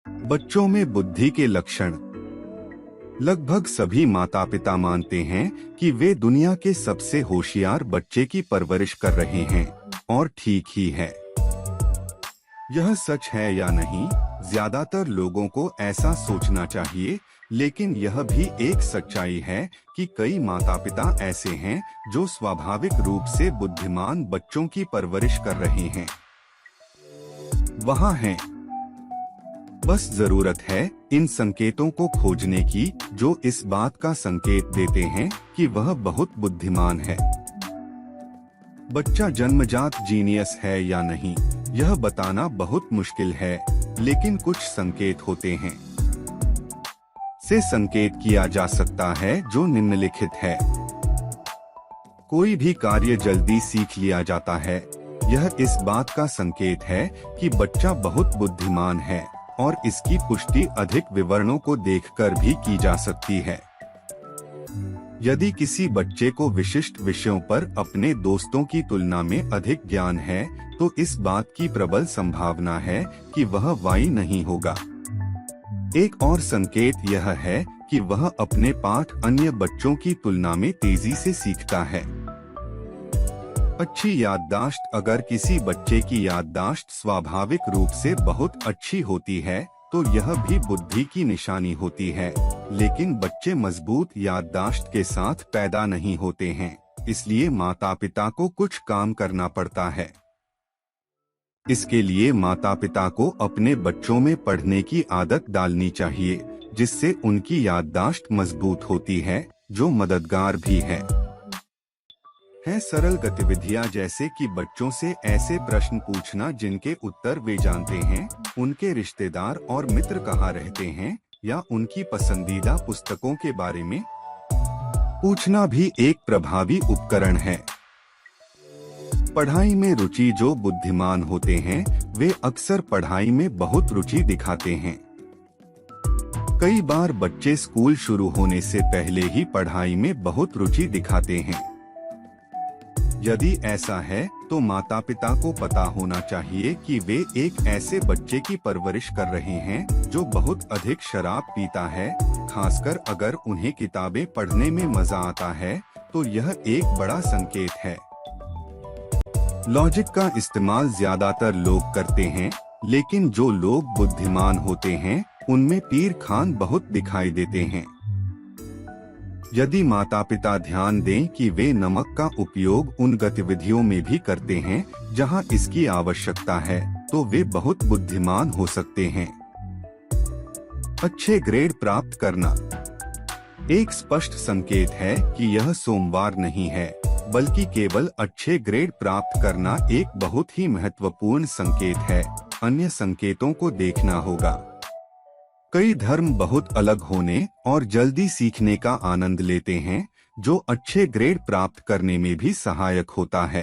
बच्चों में बुद्धि के लक्षण। लगभग सभी माता पिता मानते हैं कि वे दुनिया के सबसे होशियार बच्चे की परवरिश कर रहे हैं, और ठीक ही है। यह सच है या नहीं, ज्यादातर लोगों को ऐसा सोचना चाहिए, लेकिन यह भी एक सच्चाई है कि कई माता पिता ऐसे हैं जो स्वाभाविक रूप से बुद्धिमान बच्चों की परवरिश कर रहे हैं। वहाँ हैं। बस जरूरत है इन संकेतों को खोजने की जो इस बात का संकेत देते हैं कि वह बहुत बुद्धिमान है। बच्चा जन्मजात जीनियस है या नहीं, यह बताना बहुत मुश्किल है, लेकिन कुछ संकेत होते हैं। से संकेत किया जा सकता है जो निम्नलिखित है। कोई भी कार्य जल्दी सीख लिया जाता है। यह इस बात का संकेत है कि बच्चा बहुत बुद्धिमान है, और इसकी पुष्टि अधिक विवरणों को देखकर भी की जा सकती है। यदि किसी बच्चे को विशिष्ट विषयों पर अपने दोस्तों की तुलना में अधिक ज्ञान है, तो इस बात की प्रबल संभावना है कि वह वाई नहीं होगा। एक और संकेत यह है कि वह अपने पाठ अन्य बच्चों की तुलना में तेजी से सीखता है। अच्छी याददाश्त। अगर किसी बच्चे की याददाश्त स्वाभाविक रूप से बहुत अच्छी होती है, तो यह भी बुद्धि की निशानी होती है, लेकिन बच्चे मजबूत याददाश्त के साथ पैदा नहीं होते हैं, इसलिए माता पिता को कुछ काम करना पड़ता है। इसके लिए माता पिता को अपने बच्चों में पढ़ने की आदत डालनी चाहिए, जिससे उनकी याददाश्त मजबूत होती है, जो मददगार भी है। सरल गतिविधियां, जैसे कि बच्चों से ऐसे प्रश्न पूछना जिनके उत्तर वे जानते हैं, उनके रिश्तेदार और मित्र कहाँ रहते हैं, या उनकी पसंदीदा पुस्तकों के बारे में पूछना भी एक प्रभावी उपकरण है। पढ़ाई में रुचि। जो बुद्धिमान होते हैं वे अक्सर पढ़ाई में बहुत रुचि दिखाते हैं। कई बार बच्चे स्कूल शुरू होने से पहले ही पढ़ाई में बहुत रुचि दिखाते हैं। यदि ऐसा है तो माता पिता को पता होना चाहिए कि वे एक ऐसे बच्चे की परवरिश कर रहे हैं जो बहुत अधिक शराब पीता है, खासकर अगर उन्हें किताबें पढ़ने में मजा आता है, तो यह एक बड़ा संकेत है। लॉजिक का इस्तेमाल ज्यादातर लोग करते हैं, लेकिन जो लोग बुद्धिमान होते हैं उनमें पीर खान बहुत दिखाई देते हैं। यदि माता पिता ध्यान दें कि वे नमक का उपयोग उन गतिविधियों में भी करते हैं जहां इसकी आवश्यकता है, तो वे बहुत बुद्धिमान हो सकते हैं। अच्छे ग्रेड प्राप्त करना एक स्पष्ट संकेत है कि यह सोमवार नहीं है, बल्कि केवल अच्छे ग्रेड प्राप्त करना एक बहुत ही महत्वपूर्ण संकेत है। अन्य संकेतों को देखना होगा। कई धर्म बहुत अलग होने और जल्दी सीखने का आनंद लेते हैं, जो अच्छे ग्रेड प्राप्त करने में भी सहायक होता है।